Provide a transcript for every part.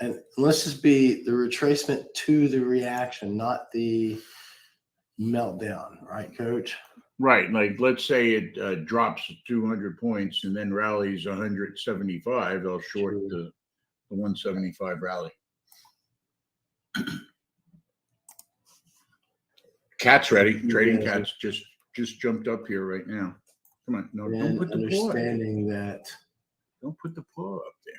And let's just be the retracement to the reaction, not the meltdown, right, Coach? Right. Like, let's say it drops 200 points and then rallies 175. They'll short the 175 rally. Cat's ready. Trading Cats just jumped up here right now. Come on. No, don't put the paw up. Understanding that. Don't put the paw up there.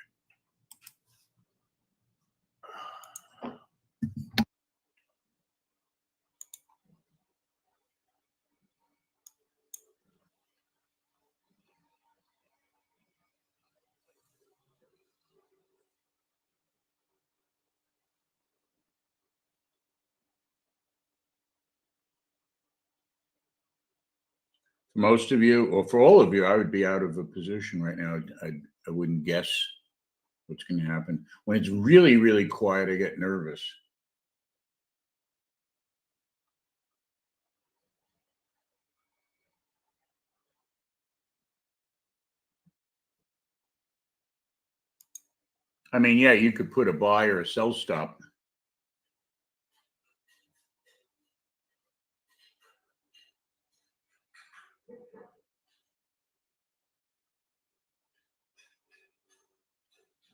Most of you, or for all of you, I would be out of a position right now. I wouldn't guess what's going to happen. When it's really, really quiet, I get nervous. I mean, yeah, you could put a buy or a sell stop.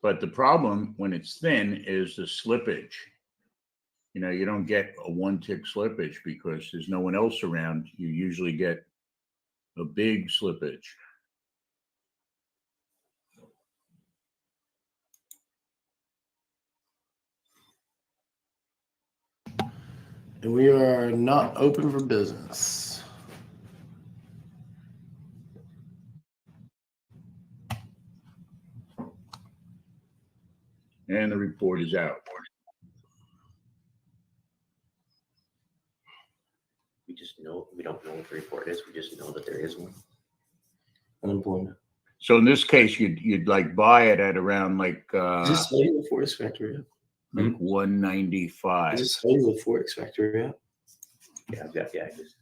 But the problem when it's thin is the slippage. You know, you don't get a one tick slippage because there's no one else around. You usually get a big slippage. And we are not open for business. And the report is out. We just know, we don't know what the report is. We just know that there is one. Unemployment. So in this case, you'd like buy it at around like Is this the Forex Factory app? like 195. Is this the Forex Factory app? Yeah, I've got, I just.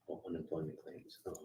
Oh, unemployment claims. Oh, okay.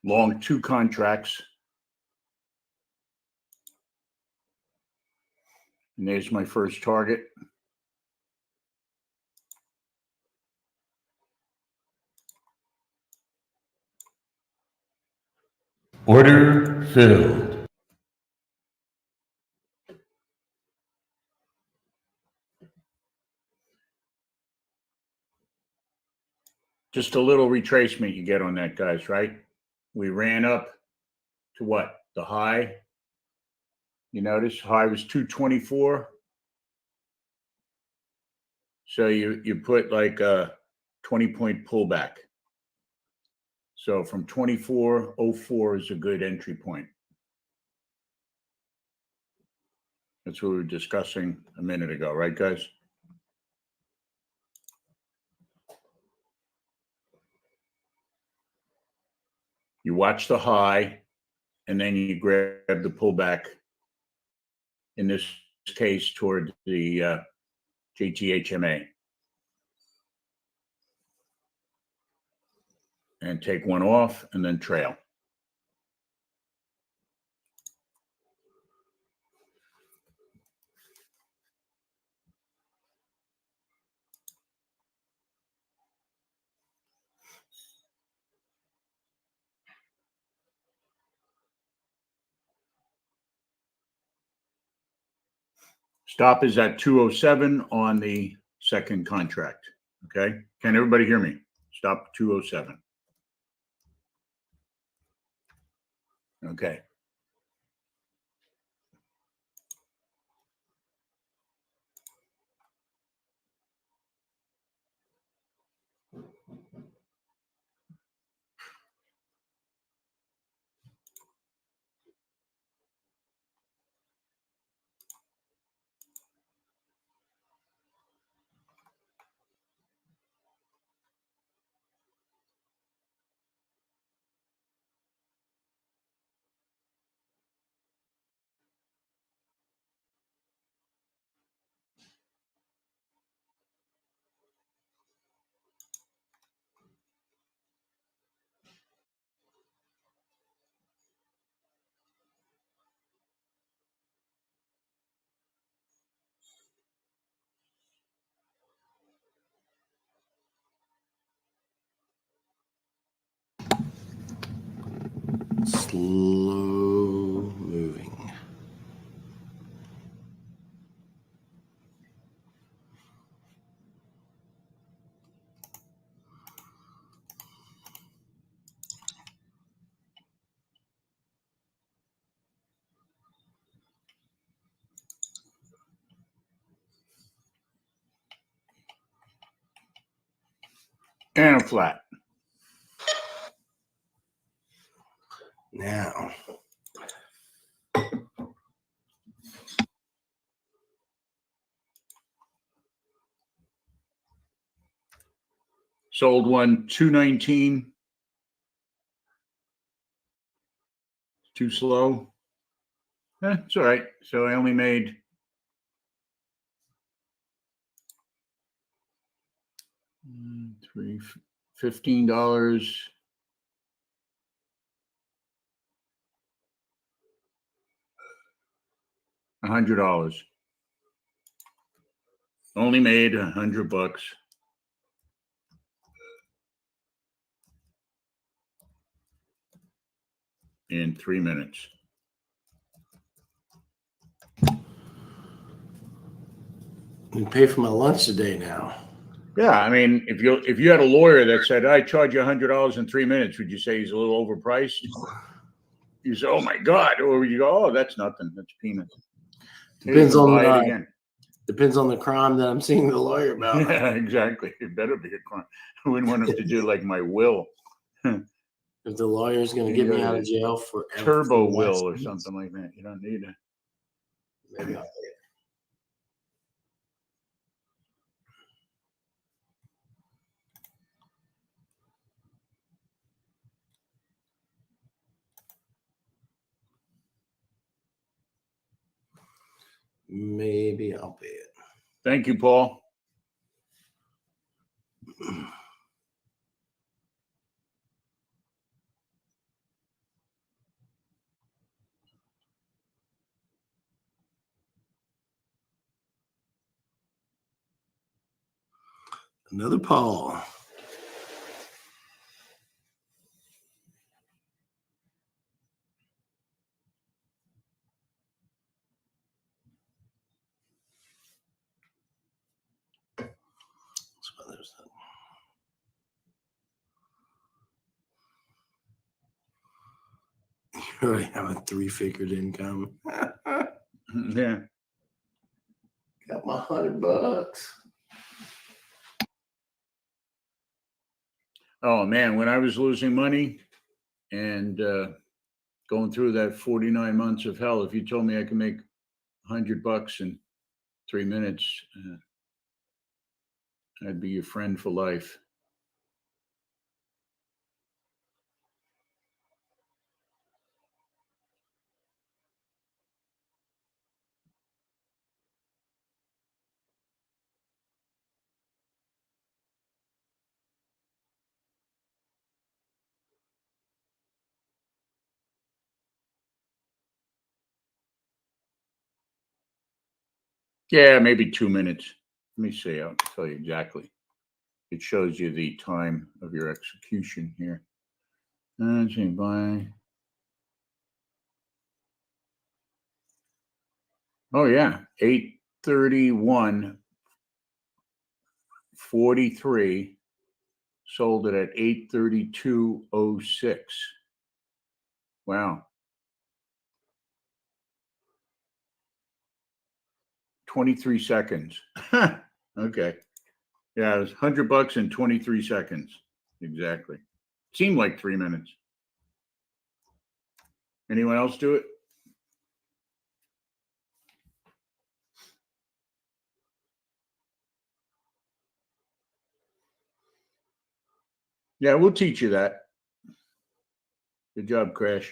Long 2 contracts. And there's my first target. Order filled. Just a little retracement you get on that, guys, right? We ran up to what? The high. You notice high was 224. So you put like a 20-point pullback. So from 24.04 is a good entry point. That's what we were discussing a minute ago, right, guys? You watch the high, and then you grab the pullback, in this case, toward the JTHMA. And take one off, and then trail. Stop is at 207 on the second contract. Okay. Can everybody hear me? Stop 207. Okay. Slow moving. And a flat. Now, Sold one 219. Too slow. It's all right. So I only made $15. $100. Only made $100 in 3 minutes. you pay for my lunch today now. Yeah, I mean, if you had a lawyer that said I charge you $100 in 3 minutes, would you say he's a little overpriced? You say, "Oh my God," or would you go, "Oh, that's nothing. That's peanuts." Depends Maybe on buy it the again. depends on the crime that I'm seeing the lawyer about. Yeah, exactly. It better be a crime. I wouldn't want him to do like my will, If the lawyer's going to get me out of jail for turbo will or something like that. You don't need it. maybe I'll pay it. Maybe I'll pay it. Thank you, Paul. Another Paul. So there's that. You already have a 3-figured income. Yeah. Got my $100. Oh man, when I was losing money and going through that 49 months of hell, if you told me I could make $100 in 3 minutes, I'd be your friend for life. Yeah, maybe 2 minutes. Let me see. I'll tell you exactly. It shows you the time of your execution here. By. Oh yeah, 831.43, sold it at 832.06. Wow. 23 seconds. Okay. Yeah, it was $100 in 23 seconds. Exactly. Seemed like 3 minutes. Anyone else do it? Yeah, we'll teach you that. Good job, Crash.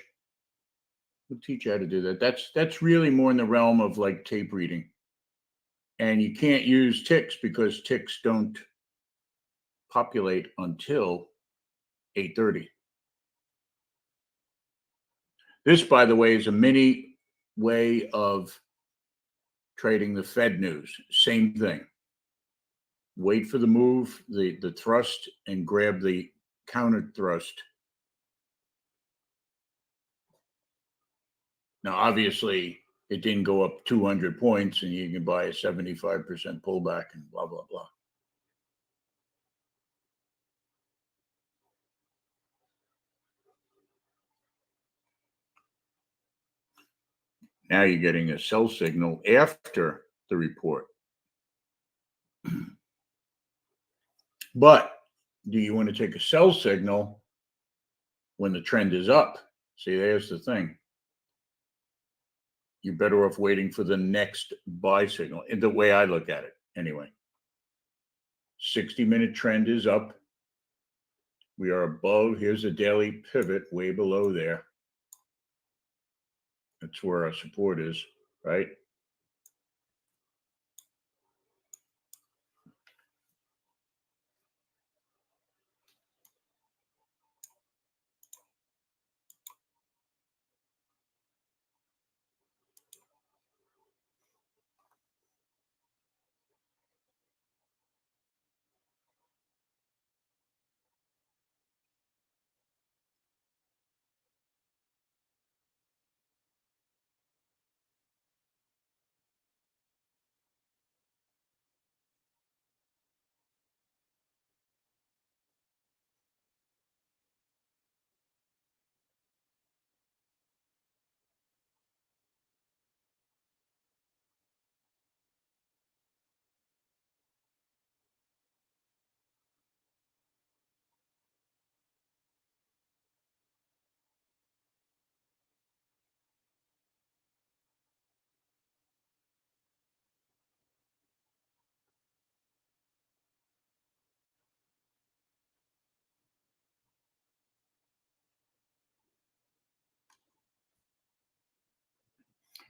We'll teach you how to do that. That's really more in the realm of like tape reading. And you can't use ticks because ticks don't populate until 8:30. This, by the way, is a mini way of trading the Fed news. Same thing. Wait for the move, the thrust, and grab the counter thrust. Now, obviously, it didn't go up 200 points, and you can buy a 75% pullback and blah, blah, blah. Now you're getting a sell signal after the report. But do you want to take a sell signal when the trend is up? See, there's the thing. You're better off waiting for the next buy signal, in the way I look at it anyway. 60-minute trend is up. We are above. Here's a daily pivot way below there. That's where our support is, right?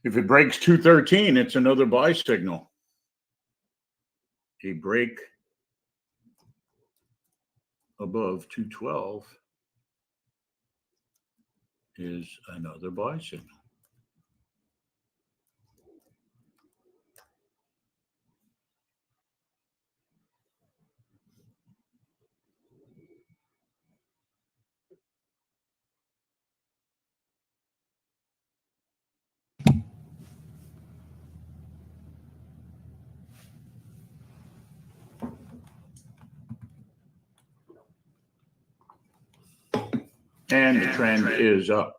If it breaks 213, it's another buy signal. A break above 212 is another buy signal. And the trend is up.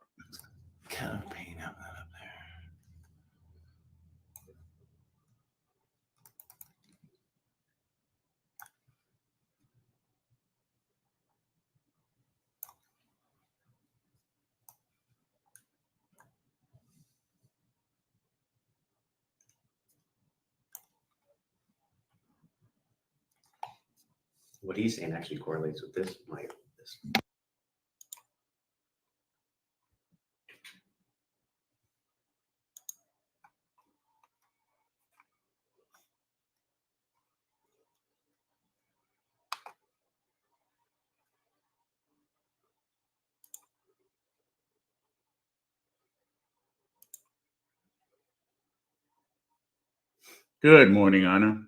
Kind of pain having that up there. What he's saying actually correlates with this. This. Good morning, Anna.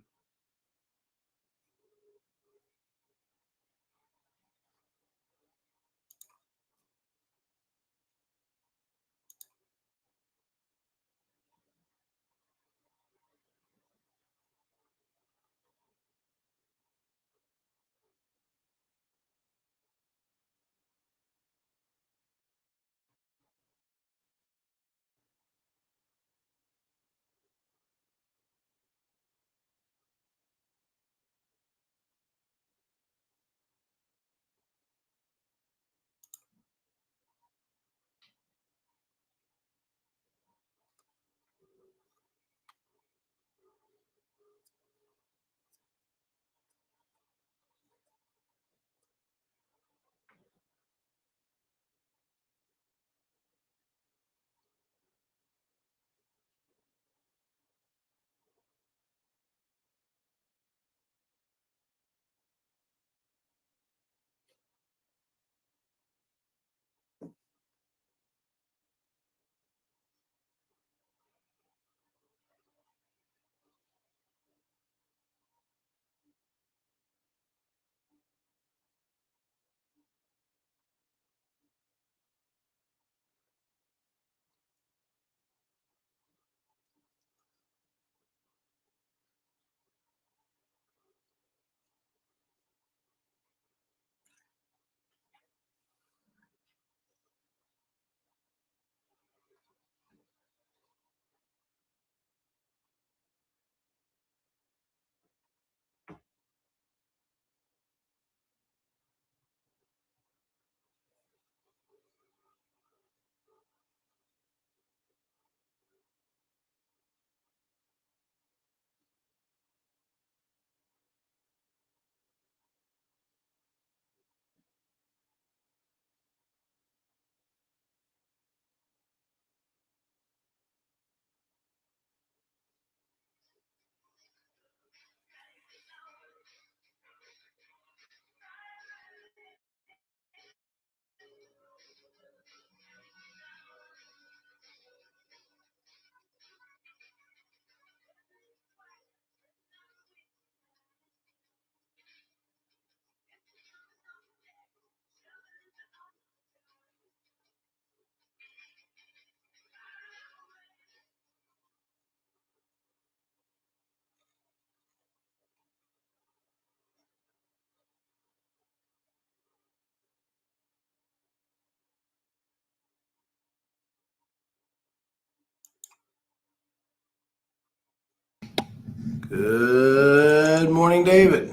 Good morning, David.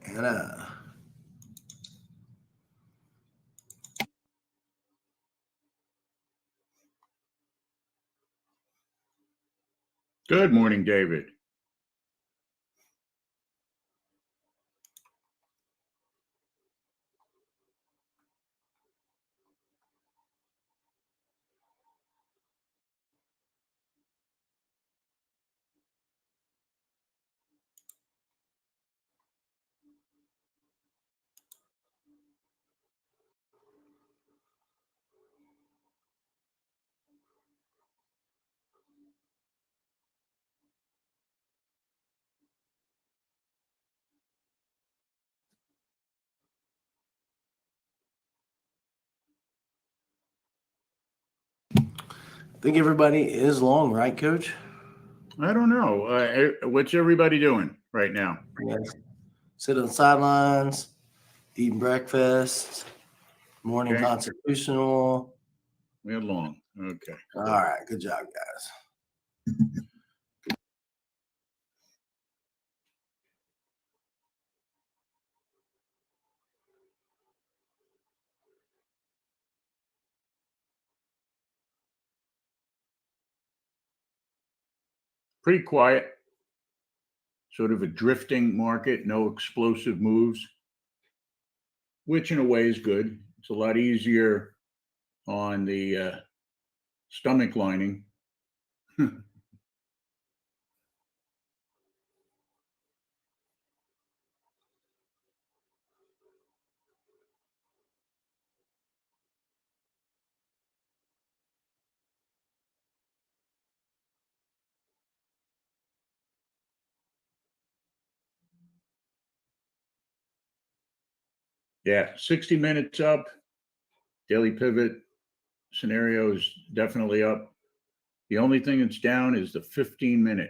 Anna. Good morning, David. I think everybody is long, right, Coach? I don't know. What's everybody doing right now? Yes. Sit on the sidelines, eating breakfast, morning Okay. constitutional. We're long. Okay. All right, good job, guys. Pretty quiet. Sort of a drifting market, no explosive moves, which in a way is good. It's a lot easier on the stomach lining. Yeah, 60 minutes up. Daily pivot scenario is definitely up. The only thing that's down is the 15-minute.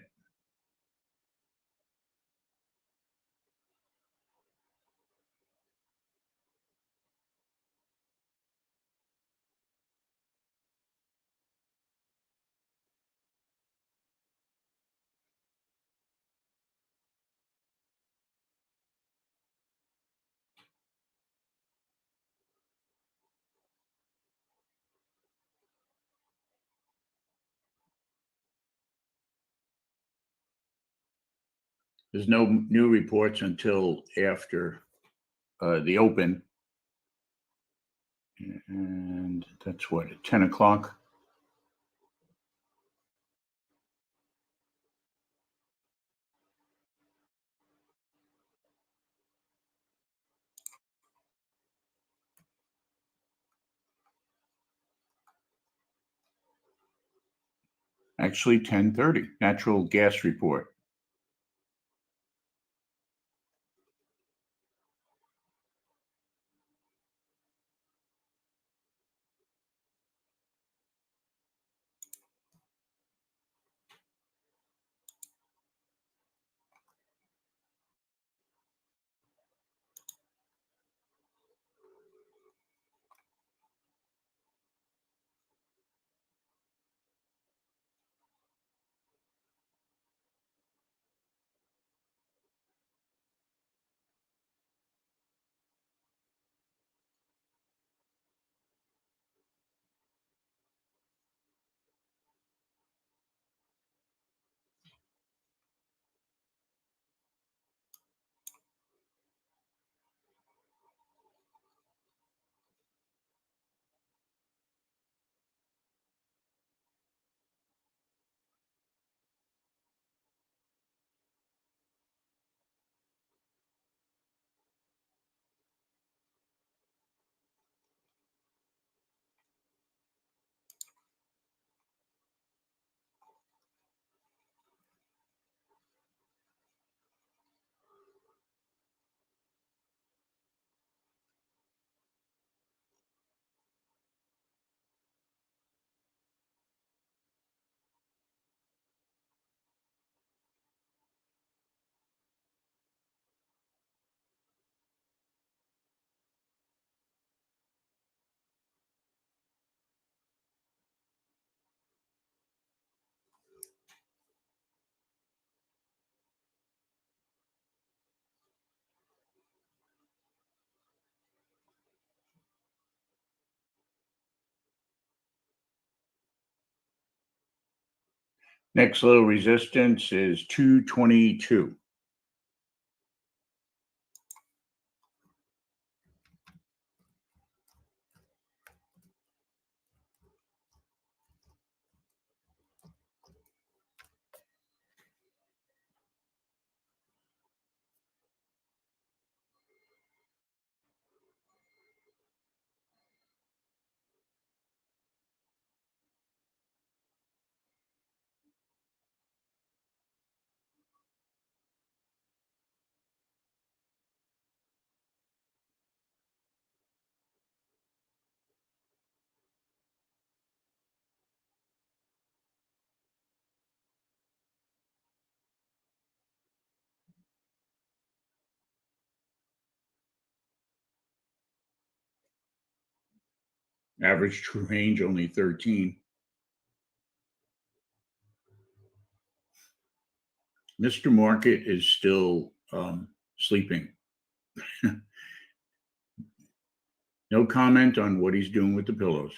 There's no new reports until after the open. And that's what, at 10 o'clock? Actually, 10:30, natural gas report. Next low resistance is 222. Average true range only 13. Mr. Market is still sleeping. No comment on what he's doing with the pillows.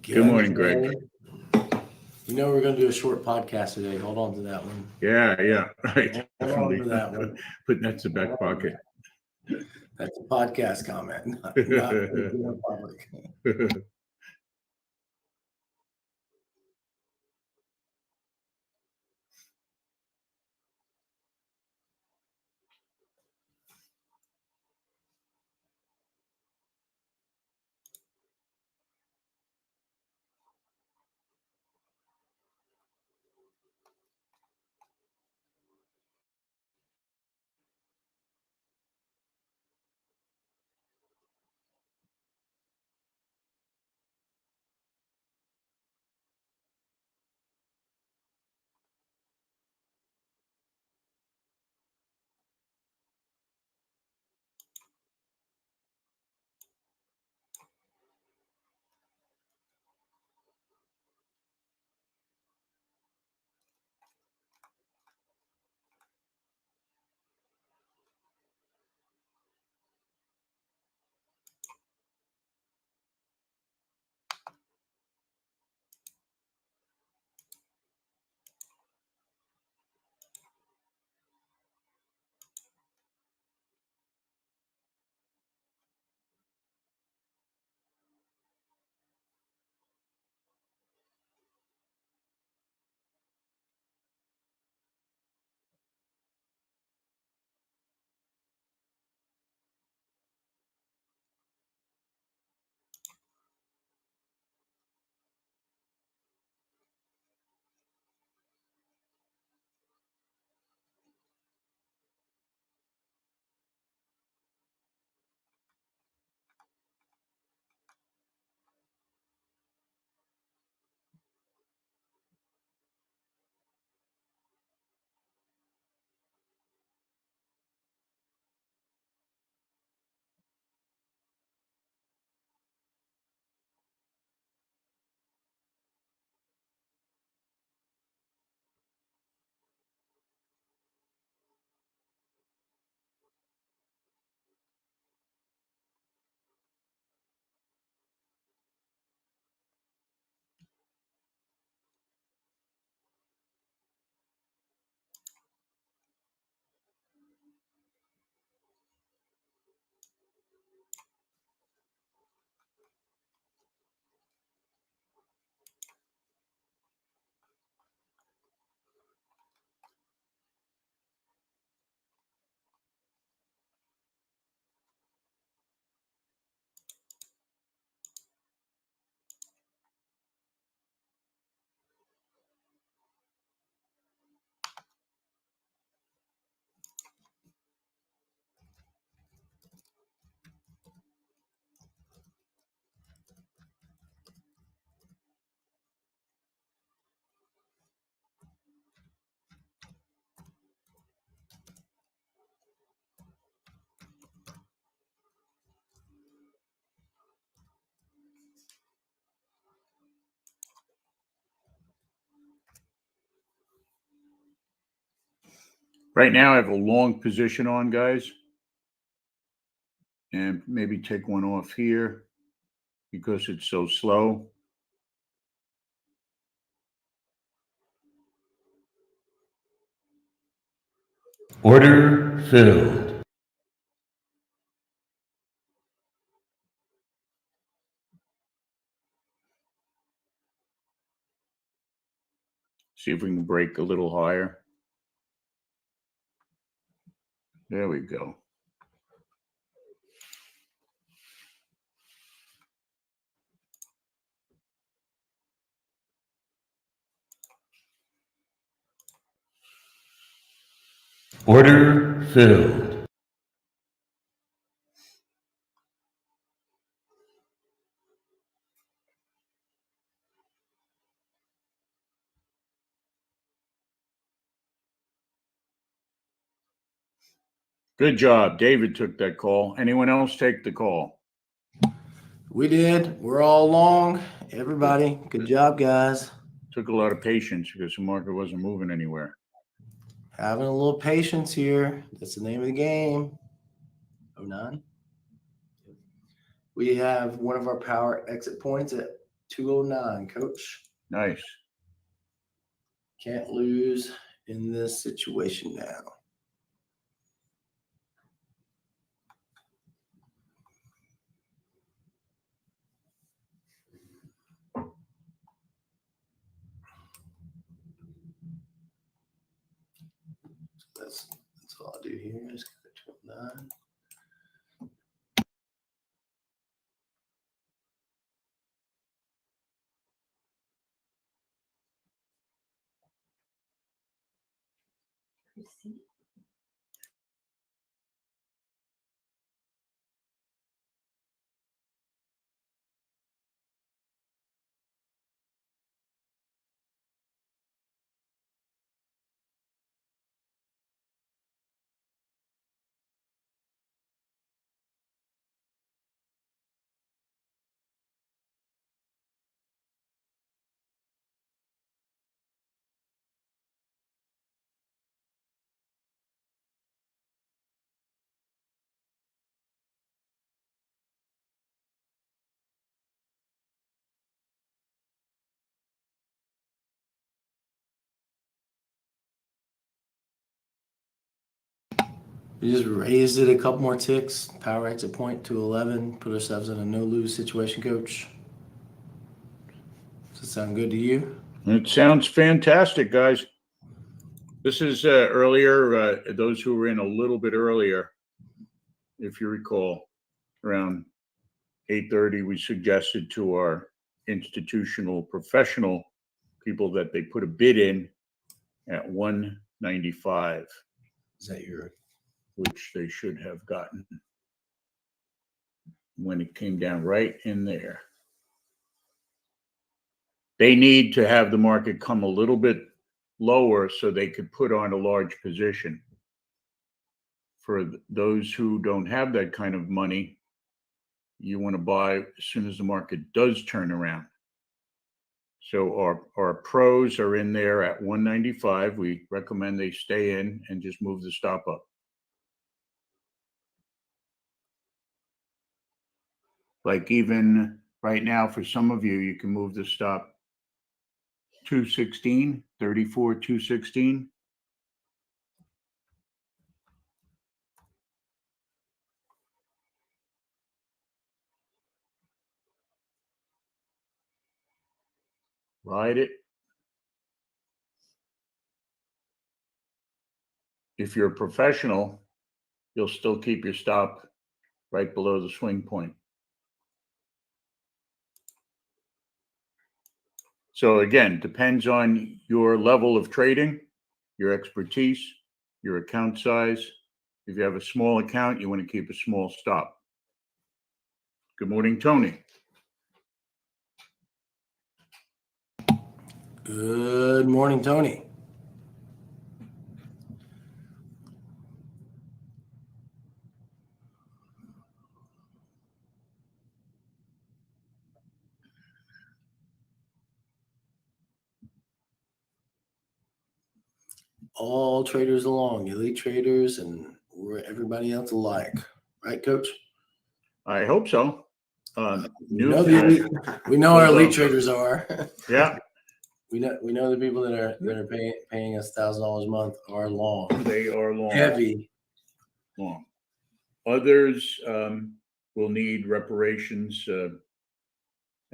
Good morning, Greg. You know we're going to do a short podcast today. Hold on to that one. Yeah, right. Hold on to that one. Put that in the back pocket. That's a podcast comment, not for the public. Right now, I have a long position on, guys. and maybe take one off here because it's so slow. Order filled. See if we can break a little higher. There we go. Order filled. Good job. David took that call. Anyone else take the call? We did. We're all along. Everybody, good job, guys. Took a lot of patience because the market wasn't moving anywhere. Having a little patience here. That's the name of the game. 09. We have one of our power exit points at 209, Coach. Nice. Can't lose in this situation now. That's all I'll do here. Just go to 209. We just raised it a couple more ticks. Power exit point to 11. Put ourselves in a no-lose situation, Coach. Does it sound good to you? It sounds fantastic, guys. This is earlier, those who were in a little bit earlier, if you recall, around 8:30, we suggested to our institutional professional people that they put a bid in at 195, Is that your which they should have gotten when it came down right in there. They need to have the market come a little bit lower so they could put on a large position. For those who don't have that kind of money, you want to buy as soon as the market does turn around. So our pros are in there at 195. We recommend they stay in and just move the stop up. Like even right now, for some of you, you can move the stop 216, 34, 216. Ride it. If you're a professional, you'll still keep your stop right below the swing point. So again, depends on your level of trading, your expertise, your account size. If you have a small account, you want to keep a small stop. Good morning, Tony. Good morning, Tony. All traders along, elite traders and everybody else alike. Right, Coach? I hope so. We know the elite, we know our elite traders are. Yeah, We know the people that are paying us $1,000 a month are long, they are long. heavy. Long. Others will need reparations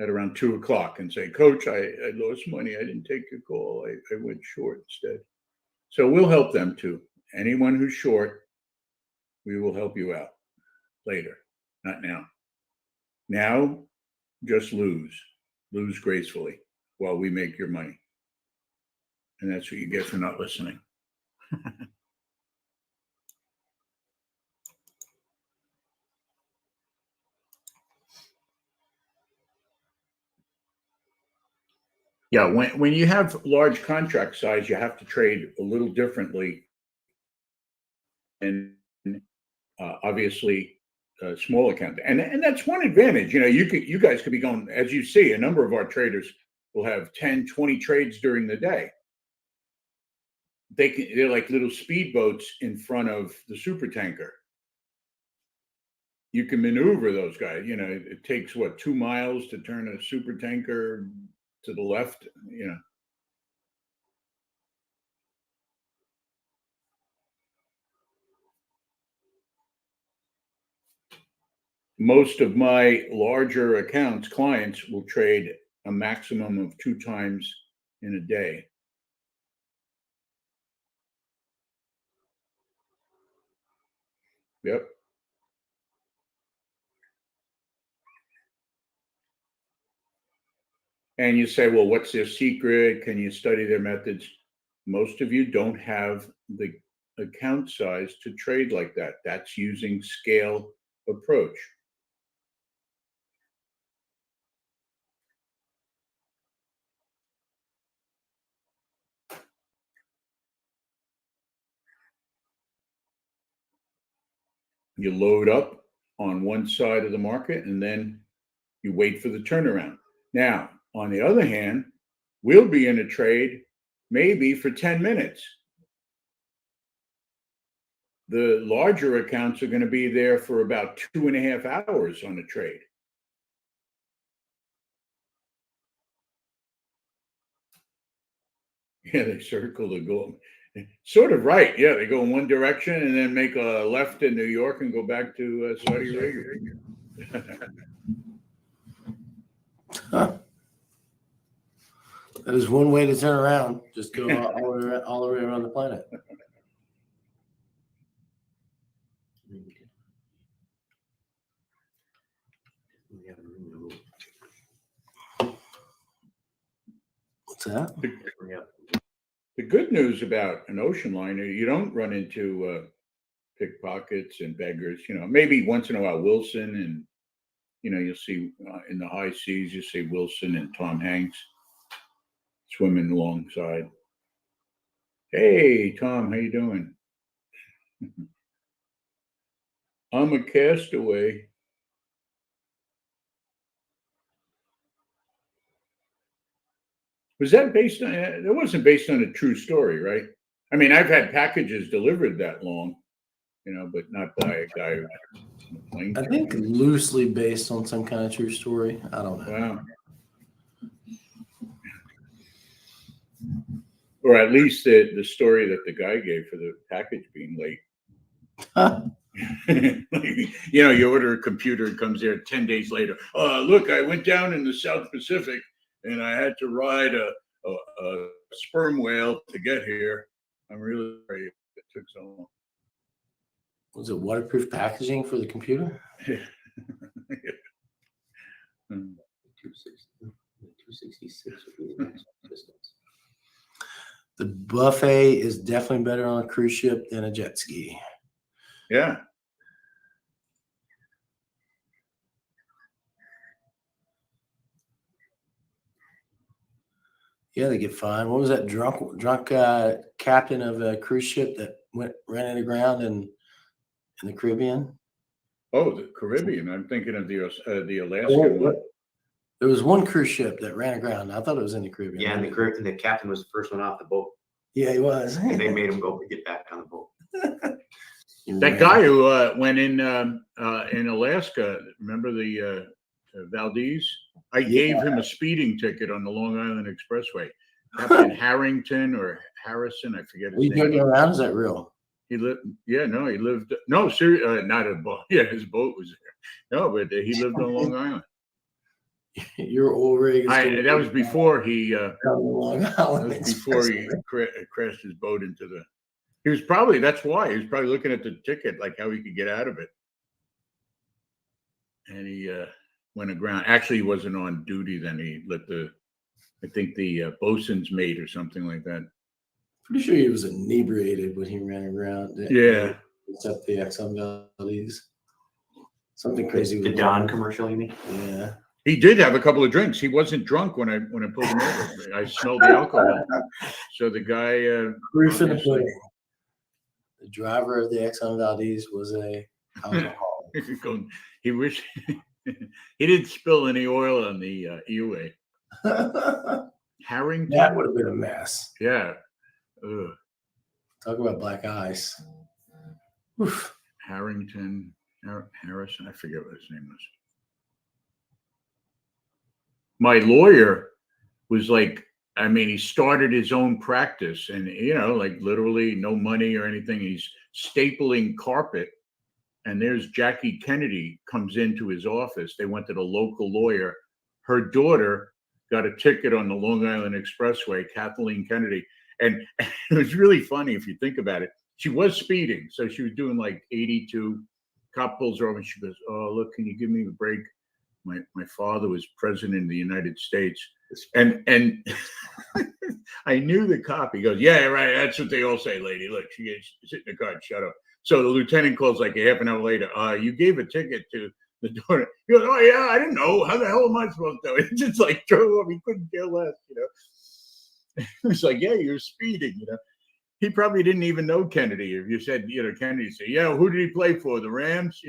at around 2:00 and say, Coach, I lost money. I didn't take your call. I went short instead. So we'll help them too. Anyone who's short, we will help you out later, not now. Now, just lose gracefully while we make your money. And that's what you get for not listening. Yeah, when you have large contract size, you have to trade a little differently. And obviously, small account. And that's one advantage. You guys could be going, as you see, a number of our traders will have 10, 20 trades during the day. They're like little speedboats in front of the super tanker. You can maneuver those guys. It takes 2 miles to turn a super tanker to the left. Most of my larger accounts, clients will trade a maximum of 2 times in a day. Yep. And you say, well, what's their secret? Can you study their methods? Most of you don't have the account size to trade like that. That's using scale approach. You load up on one side of the market and then you wait for the turnaround. Now, on the other hand, we'll be in a trade maybe for 10 minutes. The larger accounts are going to be there for about 2.5 hours on a trade. Yeah, they circle the goal. Sort of right. Yeah, they go in one direction and then make a left in New York and go back to Saudi Arabia. Huh. That is one way to turn around. Just go all the way around the planet. What's that? The good news about an ocean liner, you don't run into pickpockets and beggars. Maybe once in a while Wilson and you'll see in the high seas, you see Wilson and Tom Hanks swimming alongside. Hey, Tom, how you doing? I'm a castaway. Was that based on? That wasn't based on a true story, right? I mean, I've had packages delivered that long, but not by a guy on a plane. I think loosely based on some kind of true story. I don't know. Wow. Or at least the story that the guy gave for the package being late. Huh. You order a computer, it comes there 10 days later. Look, I went down in the South Pacific and I had to ride a sperm whale to get here. I'm really sorry it took so long. Was it waterproof packaging for the computer? 266 would be the maximum distance. The buffet is definitely better on a cruise ship than a jet ski. Yeah. Yeah, they get fined. What was that drunk captain of a cruise ship that ran aground in the Caribbean? Oh, the Caribbean. I'm thinking of the Alaskan one. There was one cruise ship that ran aground. I thought it was in the Caribbean. Yeah, and the captain was the first one off the boat. Yeah, he was. And they made him go get back on the boat. That guy who went in Alaska, remember the Valdez? I gave him a speeding ticket on the Long Island Expressway. Captain Harrington or Harrison, I forget Are you his name. joking around? Is that real? He lived, yeah, no, he lived, no, seriously, not a boat. Yeah, his boat was there. No, but he lived on Long Island. Your old rig is That was before he, on Long Island that was before he Expressway. crashed his boat into the. He was probably, that's why he was probably looking at the ticket, like how he could get out of it. And he went aground. Actually, he wasn't on duty then. He let I think the bosun's mate or something like that. Pretty sure he was inebriated when he ran around. Yeah. Except the Exxon Valdez. Something crazy. The with Don commercial, you mean? Yeah. He did have a couple of drinks. He wasn't drunk when I pulled him over. I smelled the alcohol. So the guy. Proof in the obviously- pudding. The driver of the Exxon Valdez was a alcoholic. He wished he didn't spill any oil on the EUA. Harrington. That would have been a mess. Yeah. Ugh. Talk about black ice. Oof. Harrington. Harrison. I forget what his name was. My lawyer was like, I mean, he started his own practice and, like literally no money or anything. He's stapling carpet. And there's Jackie Kennedy comes into his office. They went to the local lawyer. Her daughter got a ticket on the Long Island Expressway, Kathleen Kennedy. And it was really funny if you think about it. She was speeding. So she was doing like 82. Cop pulls her over and she goes, "Oh, look, can you give me a break? My father was president of the United States." And I knew the cop. He goes, "Yeah, right. That's what they all say, lady. Look, she is sitting in the car and shut up." So the lieutenant calls like a half an hour later. You gave a ticket to the daughter. He goes, "Oh yeah, I didn't know. How the hell am I supposed to know?" It just like drove up. He couldn't care less, It was like, "Yeah, you're speeding," He probably didn't even know Kennedy. If you said, Kennedy, say, "Yeah, who did he play for? The Rams?"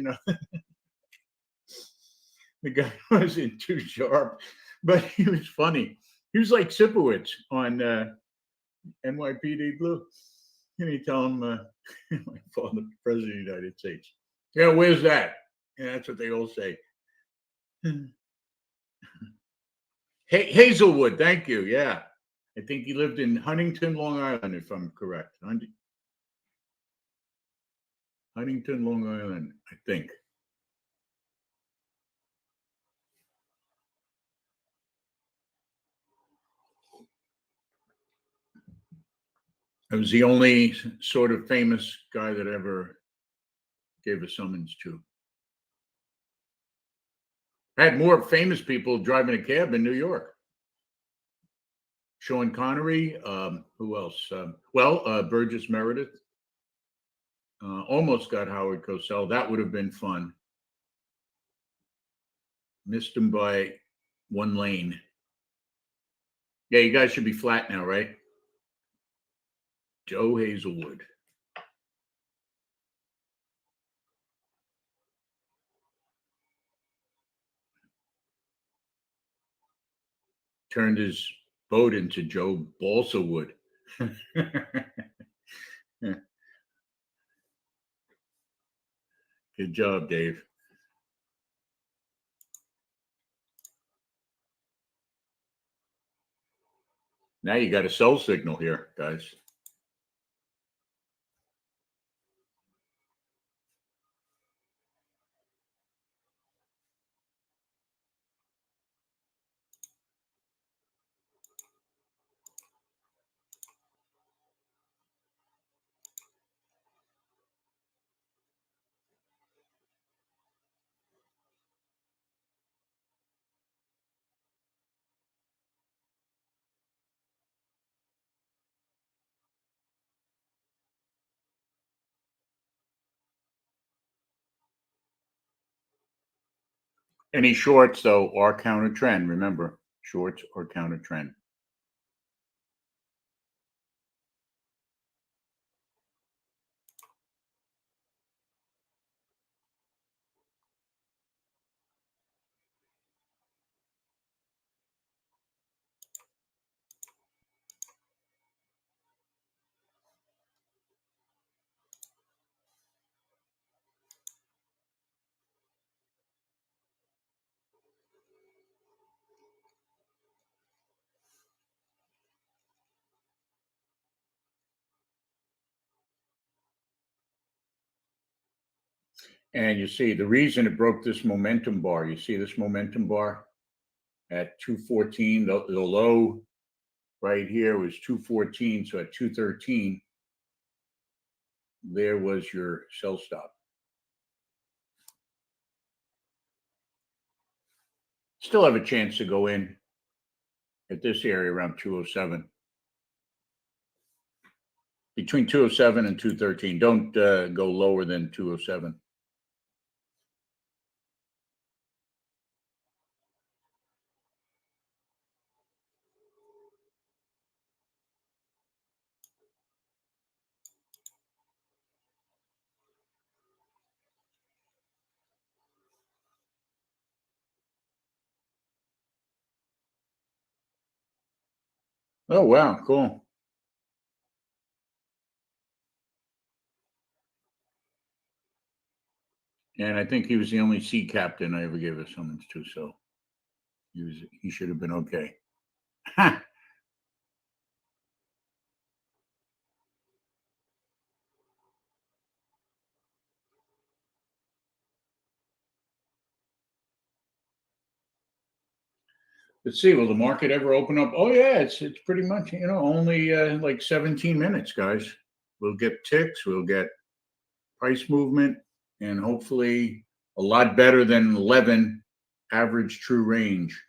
The guy wasn't too sharp, but he was funny. He was like Sipowicz on NYPD Blue. And he tell him, my father, president of the United States. "Yeah, where's that?" Yeah, that's what they all say. Hazelwood, thank you. Yeah. I think he lived in Huntington, Long Island, if I'm correct. Huntington, Long Island, I think. I was the only sort of famous guy that ever gave a summons to. I had more famous people driving a cab in New York. Sean Connery, who else? Burgess Meredith. Almost got Howard Cosell. That would have been fun. Missed him by one lane. Yeah, you guys should be flat now, right? Joe Hazelwood. Turned his boat into Joe Balsa Wood. Good job, Dave. Now you got a cell signal here, guys. Any shorts, though, are counter trend. Remember, shorts are counter trend. And you see the reason it broke this momentum bar, you see this momentum bar at 214, the low right here was 214. So at 213, there was your sell stop. Still have a chance to go in at this area around 207. Between 207 and 213. Don't go lower than 207. Oh, wow. Cool. And I think he was the only sea captain I ever gave a summons to, so he should have been okay. Let's see, will the market ever open up? Oh yeah, it's pretty much, only like 17 minutes, guys. We'll get ticks, we'll get price movement, and hopefully a lot better than 11 average true range.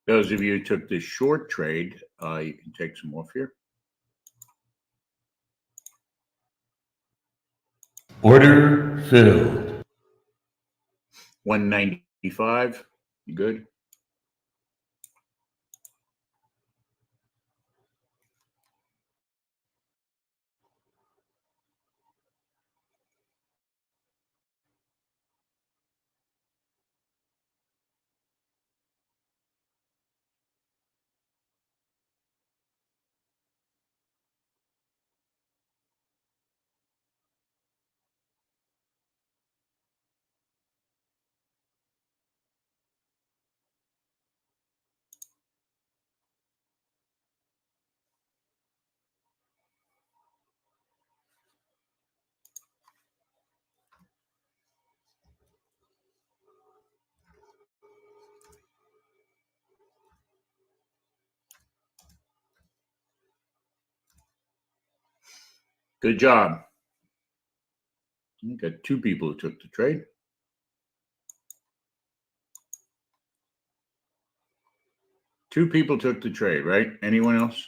Those of you who took this short trade, you can take some off here. Order filled. 195. You good? Good job. You got two people who took the trade. Two people took the trade, right? Anyone else?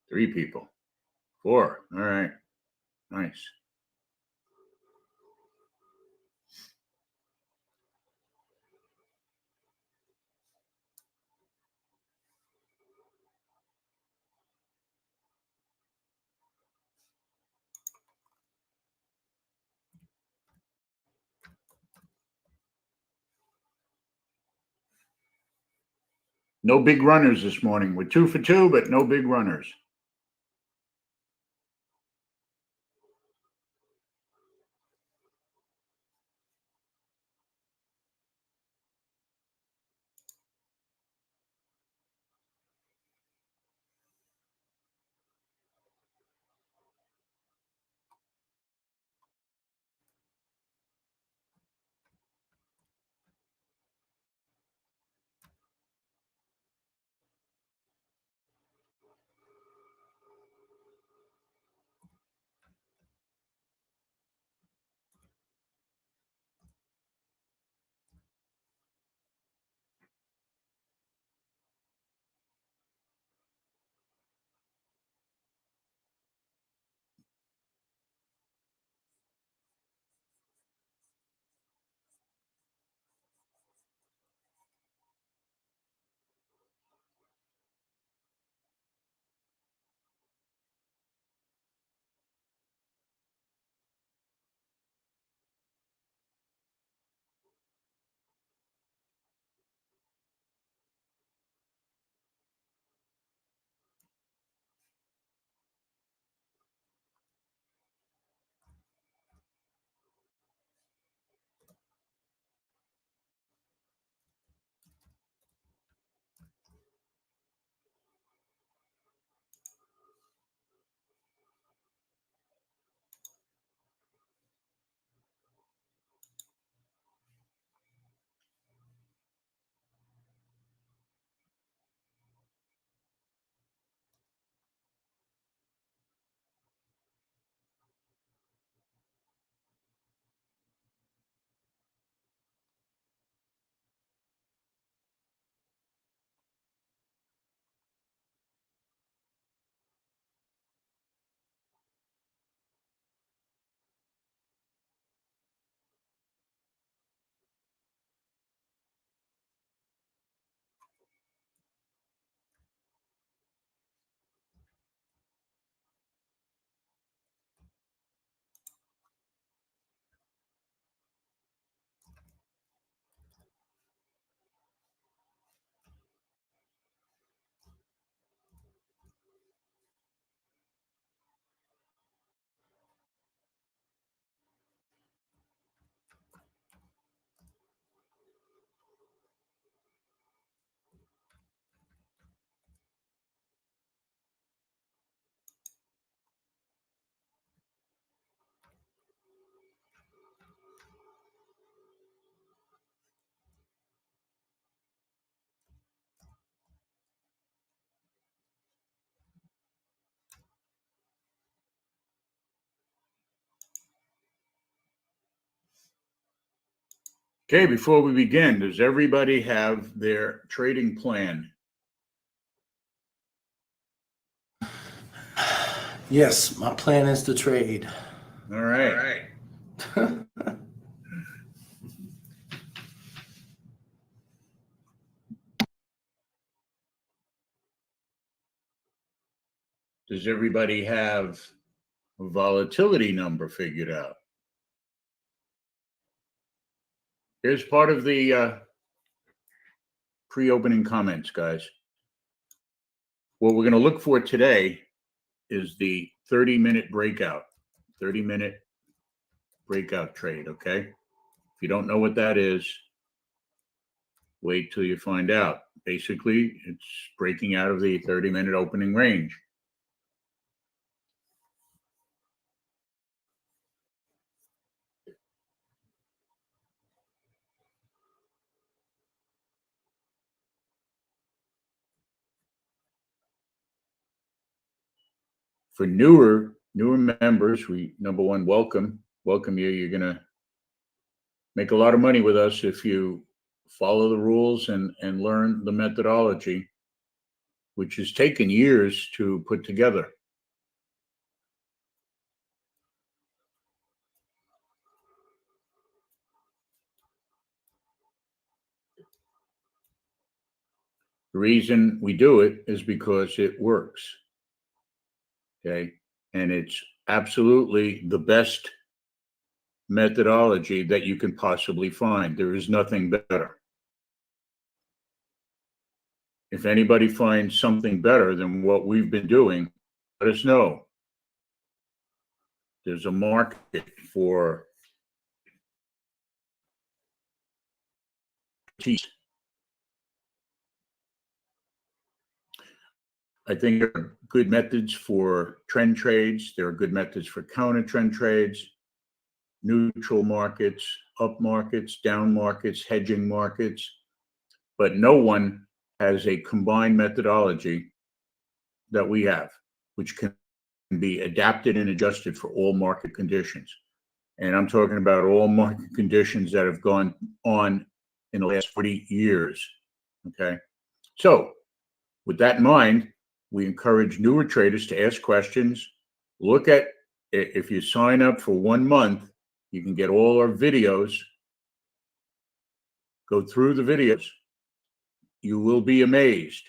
Three people. Four. All right. Nice. No big runners this morning. We're 2 for 2, but no big runners. Okay, before we begin, does everybody have their trading plan? Yes, my plan is to trade. All right. Does everybody have a volatility number figured out? Here's part of the pre-opening comments, guys. What we're going to look for today is the 30-minute breakout, 30-minute breakout trade, okay? If you don't know what that is, wait till you find out. Basically, it's breaking out of the 30-minute opening range. For newer members, we, number one, welcome you. You're going to make a lot of money with us if you follow the rules and learn the methodology, which has taken years to put together. The reason we do it is because it works. Okay. And it's absolutely the best methodology that you can possibly find. There is nothing better. If anybody finds something better than what we've been doing, let us know. There's a market for teas. I think there are good methods for trend trades. There are good methods for counter trend trades, neutral markets, up markets, down markets, hedging markets, but no one has a combined methodology that we have, which can be adapted and adjusted for all market conditions. And I'm talking about all market conditions that have gone on in the last 40 years. Okay. So with that in mind, we encourage newer traders to ask questions. Look at, if you sign up for 1 month, you can get all our videos. Go through the videos. You will be amazed.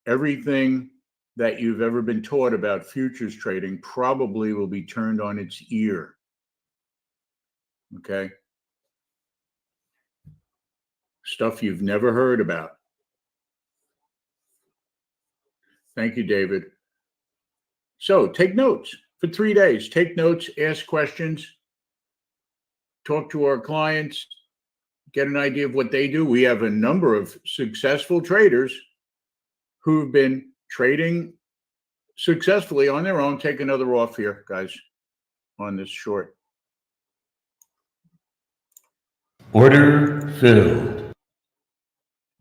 Everything that you've ever been taught about futures trading probably will be turned on its ear. Okay? Stuff you've never heard about. Thank you, David. So take notes for 3 days. Take notes, ask questions, talk to our clients, get an idea of what they do. We have a number of successful traders who've been trading successfully on their own. Take another off here, guys, on this short. Order filled.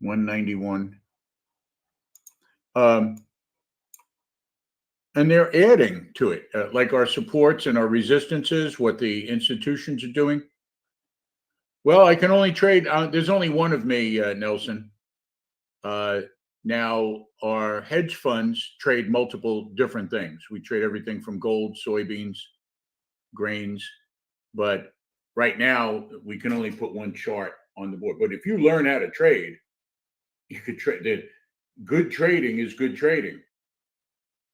191. And they're adding to it, like our supports and our resistances, what the institutions are doing. Well, I can only trade. There's only one of me, Nelson. Now, our hedge funds trade multiple different things. We trade everything from gold, soybeans, grains. But right now, we can only put one chart on the board. But if you learn how to trade, you could trade. Good trading is good trading.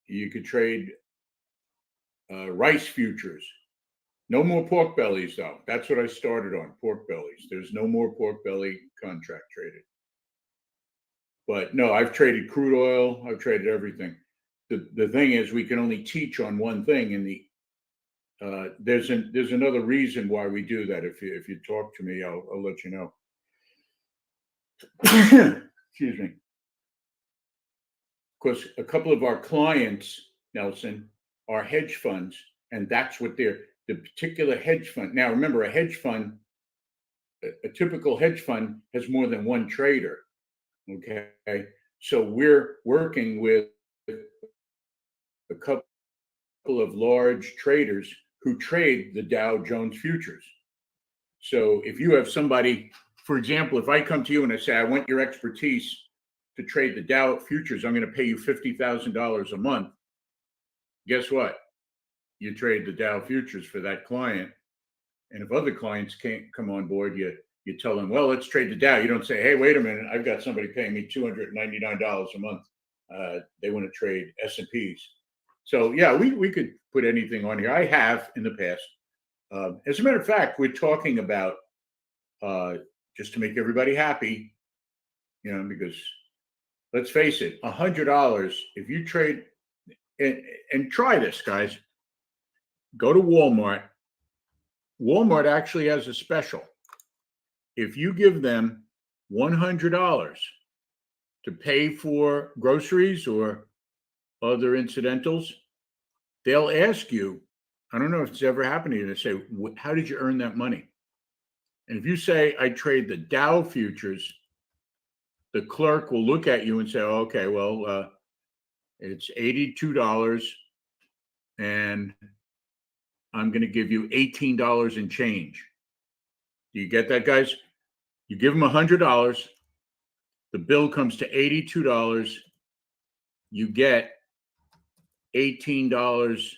You could trade rice futures. No more pork bellies, though. That's what I started on, pork bellies. There's no more pork belly contract traded. But no, I've traded crude oil. I've traded everything. The thing is, we can only teach on one thing. And there's another reason why we do that. If you talk to me, I'll let you know. Excuse me. Because a couple of our clients, Nelson, are hedge funds, and that's what the particular hedge fund. Now, remember, a hedge fund, a typical hedge fund has more than one trader. Okay, so we're working with a couple of large traders who trade the Dow Jones futures. So if you have somebody for example, if I come to you and I say, I want your expertise to trade the Dow futures, I'm going to pay you $50,000 a month. Guess what? You trade the Dow futures for that client. And if other clients can't come on board, you tell them, well, let's trade the Dow. You don't say, hey, wait a minute, I've got somebody paying me $299 a month. They want to trade S&Ps. So yeah, we could put anything on here. I have in the past. As a matter of fact, we're talking about, just to make everybody happy, because let's face it, $100, if you trade, and try this, guys, go to Walmart. Walmart actually has a special. If you give them $100 to pay for groceries or other incidentals, they'll ask you, I don't know if it's ever happened to you, they say, how did you earn that money? And if you say, I trade the Dow futures, the clerk will look at you and say, oh, okay, well, it's $82 and I'm going to give you $18 in change. Do you get that, guys? You give them $100. The bill comes to $82. You get $18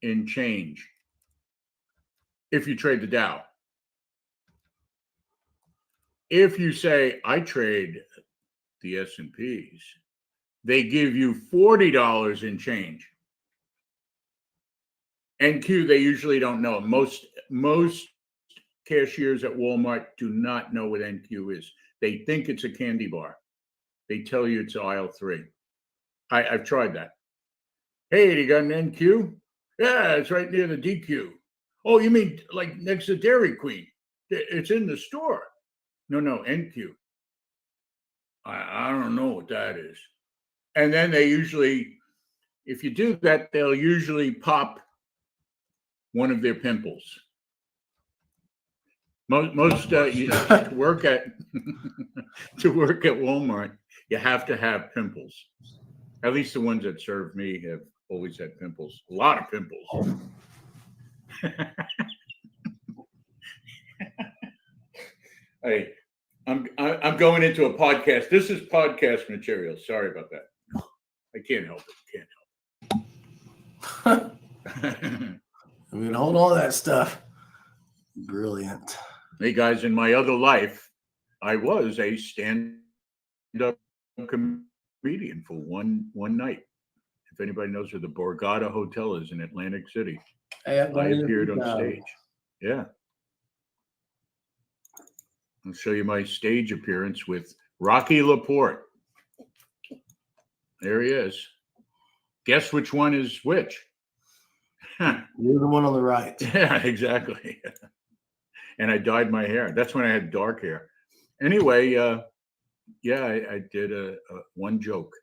in change if you trade the Dow. If you say, I trade the S&Ps, they give you $40 in change. NQ, they usually don't know. Most cashiers at Walmart do not know what NQ is. They think it's a candy bar. They tell you it's aisle 3. I've tried that. Hey, you got an NQ? Yeah, it's right near the DQ. Oh, you mean like next to Dairy Queen? It's in the store. No, NQ. I don't know what that is. And then they usually, if you do that, they'll usually pop one of their pimples. Most to work at Walmart, you have to have pimples. At least the ones that serve me have always had pimples. A lot of pimples. Hey, I'm going into a podcast. This is podcast material. Sorry about that. I can't help it. I mean, hold on to that stuff. Brilliant. Hey guys, in my other life, I was a stand-up comedian for one night. If anybody knows where the Borgata Hotel is in Atlantic City, Hey, I appeared on stage. Yeah. I'll show you my stage appearance with Rocky Laporte. There he is. Guess which one is which? You're the one on the right. Yeah, exactly. And I dyed my hair. That's when I had dark hair. Anyway, yeah, I did a one joke.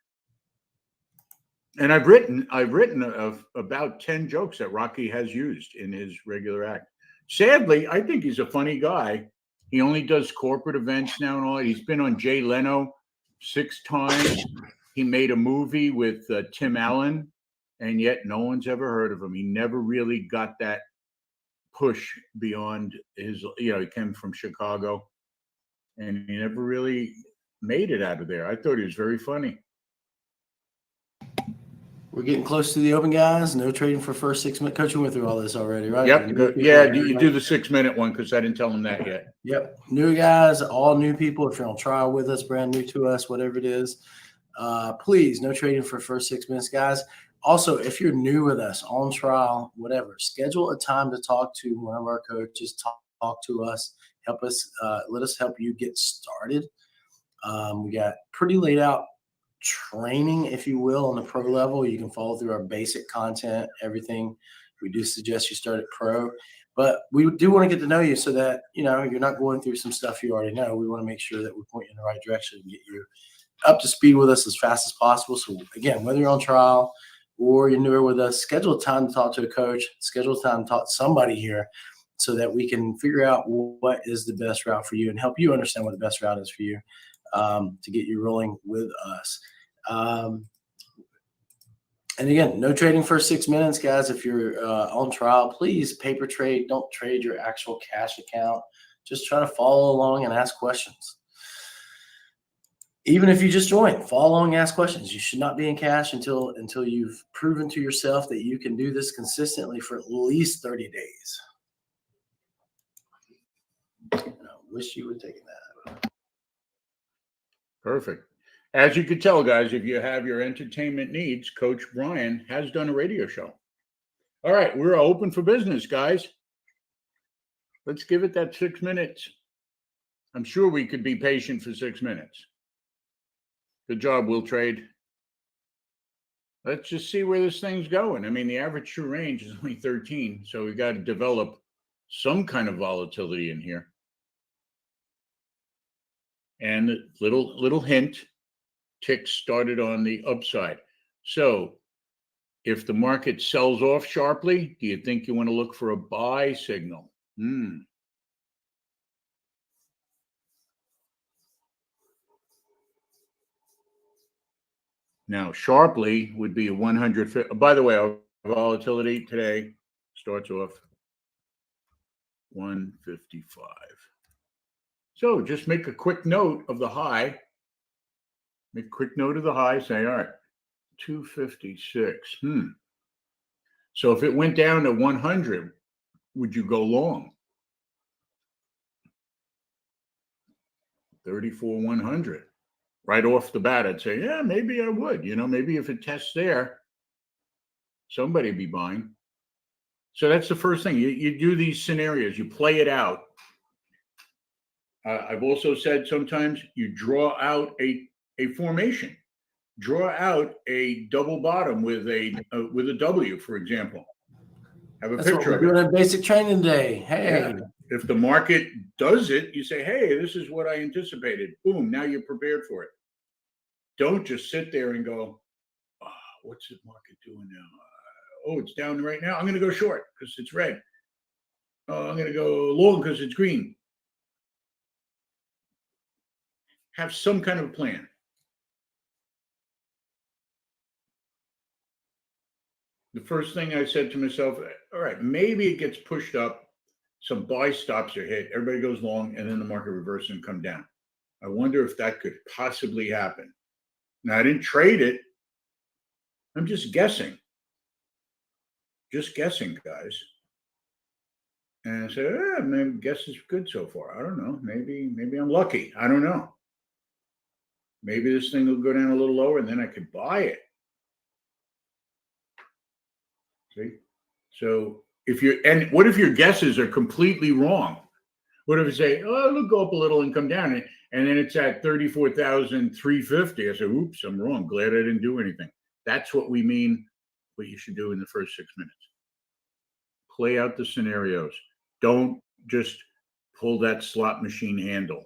And I've written about 10 jokes that Rocky has used in his regular act. Sadly, I think he's a funny guy. He only does corporate events now and all. He's been on Jay Leno 6 times. He made a movie with Tim Allen, and yet no one's ever heard of him. He never really got that push beyond his, he came from Chicago, and he never really made it out of there. I thought he was very funny. We're getting close to the open, guys. No trading for first 6 minutes. Coach, we went through all this already, right? Yep. Yeah, you do the 6-minute one because I didn't tell them that yet. Yep. New guys, all new people. If you're on trial with us, brand new to us, whatever it is, please, no trading for first 6 minutes, guys. Also, if you're new with us, on trial, whatever, schedule a time to talk to one of our coaches. Talk to us. Help us. Let us help you get started. We got pretty laid out training, if you will, on the pro level. You can follow through our basic content, everything. We do suggest you start at pro, but we do want to get to know you so that, you're not going through some stuff you already know. We want to make sure that we point you in the right direction and get you up to speed with us as fast as possible. So again, whether you're on trial or you're newer with us, schedule time to talk to a coach, schedule time to talk to somebody here so that we can figure out what is the best route for you and help you understand what the best route is for you to get you rolling with us. And again, no trading first 6 minutes, guys. If you're on trial, please paper trade. Don't trade your actual cash account. Just try to follow along and ask questions. Even if you just join, follow along, ask questions. You should not be in cash until you've proven to yourself that you can do this consistently for at least 30 days. And I wish you would have taken that. Perfect. As you can tell, guys, if you have your entertainment needs, Coach Brian has done a radio show. All right, we're open for business, guys. Let's give it that 6 minutes. I'm sure we could be patient for 6 minutes. Good job, Will Trade. Let's just see where this thing's going. I mean, the average true range is only 13, so we got to develop some kind of volatility in here. And little hint, tick started on the upside. So if the market sells off sharply, do you think you want to look for a buy signal? Now, sharply would be a 100. By the way, our volatility today starts off 155. So just make a quick note of the high. Make a quick note of the high. Say, all right, 256. So if it went down to 100, would you go long? 34,100. Right off the bat, I'd say, yeah, maybe I would. Maybe if it tests there, somebody be buying. So that's the first thing. You do these scenarios. You play it out. I've also said sometimes you draw out a formation. Draw out a double bottom with a W, for example. Have a That's what picture we're of it. doing at basic training day. Hey, Yeah. If the market does it, you say, hey, this is what I anticipated. Boom, now you're prepared for it. Don't just sit there and go, what's the market doing now? It's down right now. I'm going to go short because it's red. I'm going to go long because it's green. Have some kind of a plan. The first thing I said to myself, all right, maybe it gets pushed up. Some buy stops are hit. Everybody goes long, and then the market reverses and come down. I wonder if that could possibly happen. Now, I didn't trade it. I'm just guessing. Just guessing, guys. And I said, maybe guess is good so far. I don't know. Maybe I'm lucky. I don't know. Maybe this thing will go down a little lower, and then I could buy it. See? So what if your guesses are completely wrong? What if you say, it'll go up a little and come down, and then it's at 34,350? I say, oops, I'm wrong. Glad I didn't do anything. That's what we mean, what you should do in the first 6 minutes. Play out the scenarios. Don't just pull that slot machine handle.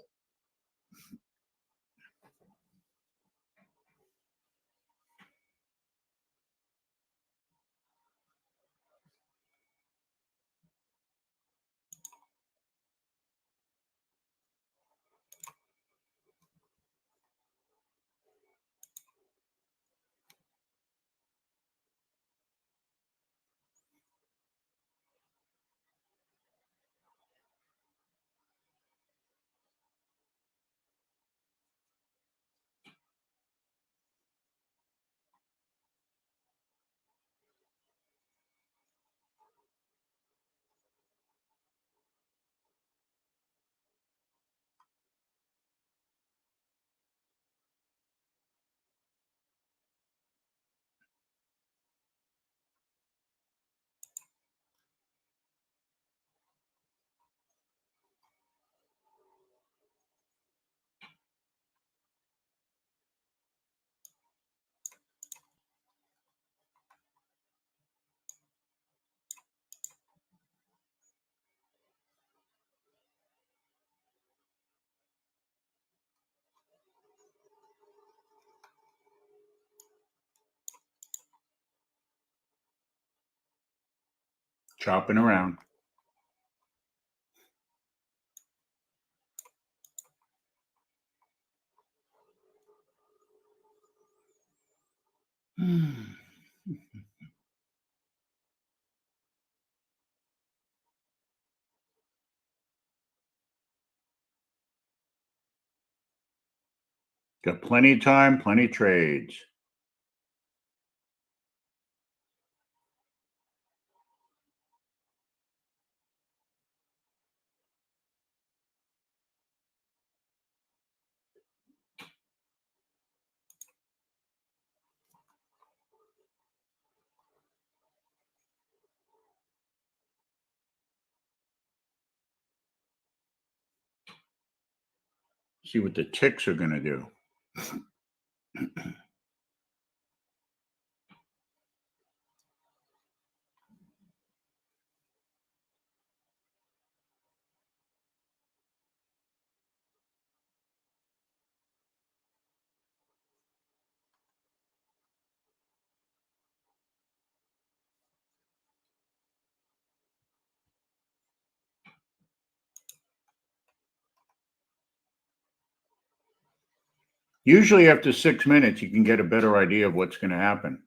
Chopping around. Got plenty of time, plenty of trades. See what the ticks are going to do. Usually after 6 minutes, you can get a better idea of what's going to happen.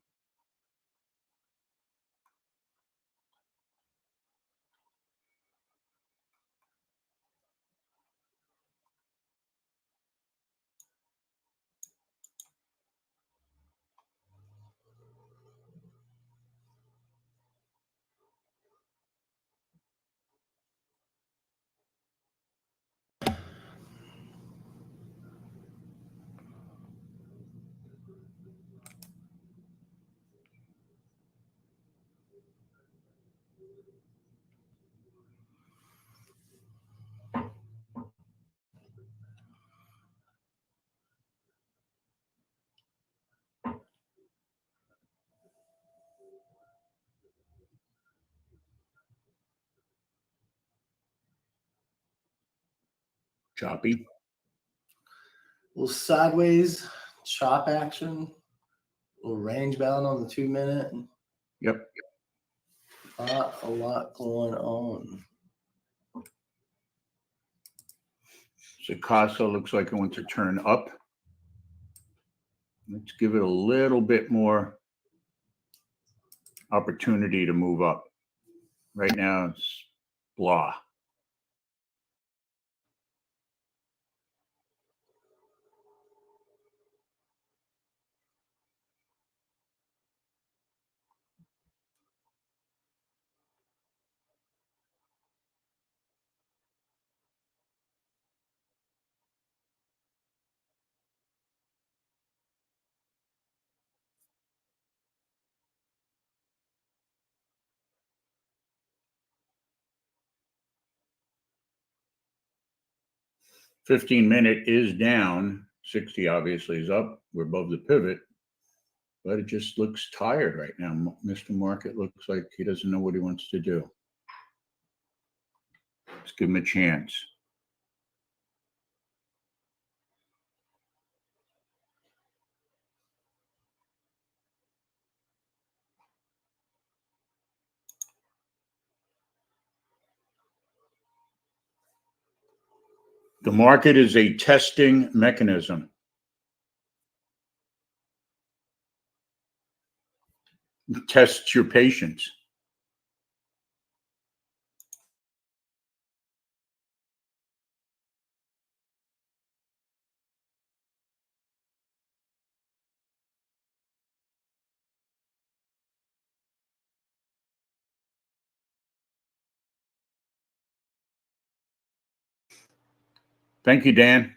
Choppy. A little sideways chop action. A little range bound on the 2 minute. Yep. Not a lot going on. Sicasa looks like it wants to turn up. Let's give it a little bit more opportunity to move up. Right now, it's blah. $15-minute is down. 60 obviously is up. We're above the pivot, but it just looks tired right now. Mr. Market looks like he doesn't know what he wants to do. Let's give him a chance. The market is a testing mechanism. It tests your patience. Thank you, Dan.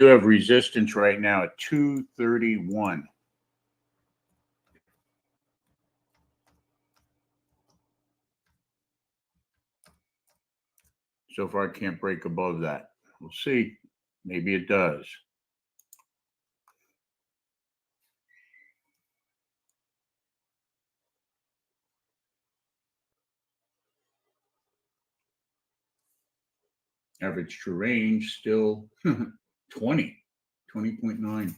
You have resistance right now at 231. So far, I can't break above that. We'll see. Maybe it does. Average true range still 20.9.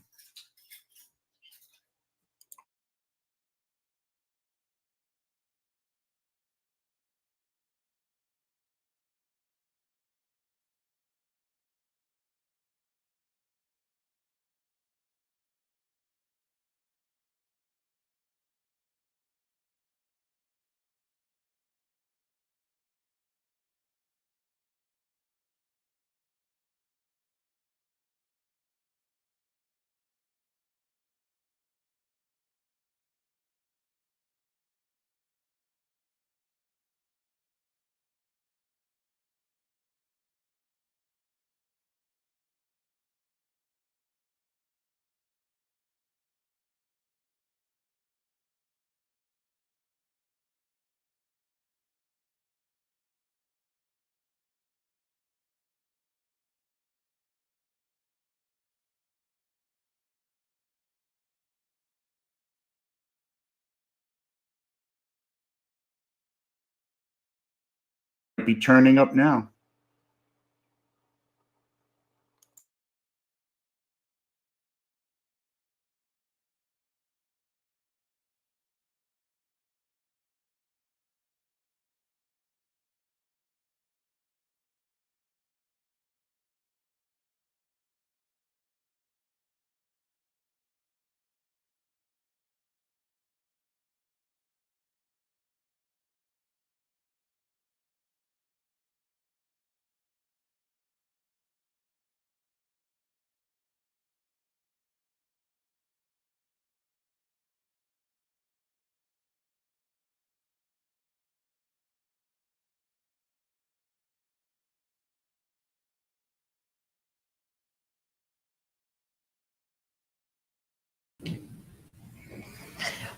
Be turning up now.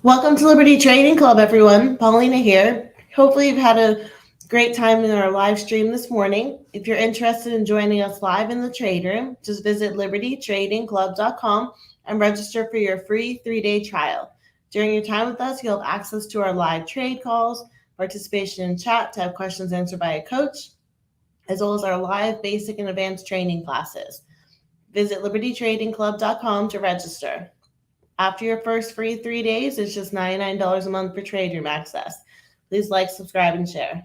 Welcome to Liberty Trading Club, everyone. Paulina here. Hopefully you've had a great time in our live stream this morning. If you're interested in joining us live in the trade room, just visit libertytradingclub.com and register for your free 3-day trial. During your time with us, you'll have access to our live trade calls, participation in chat to have questions answered by a coach, as well as our live basic and advanced training classes. Visit libertytradingclub.com to register. After your first free 3 days, it's just $99 a month for trade room access. Please like, subscribe, and share.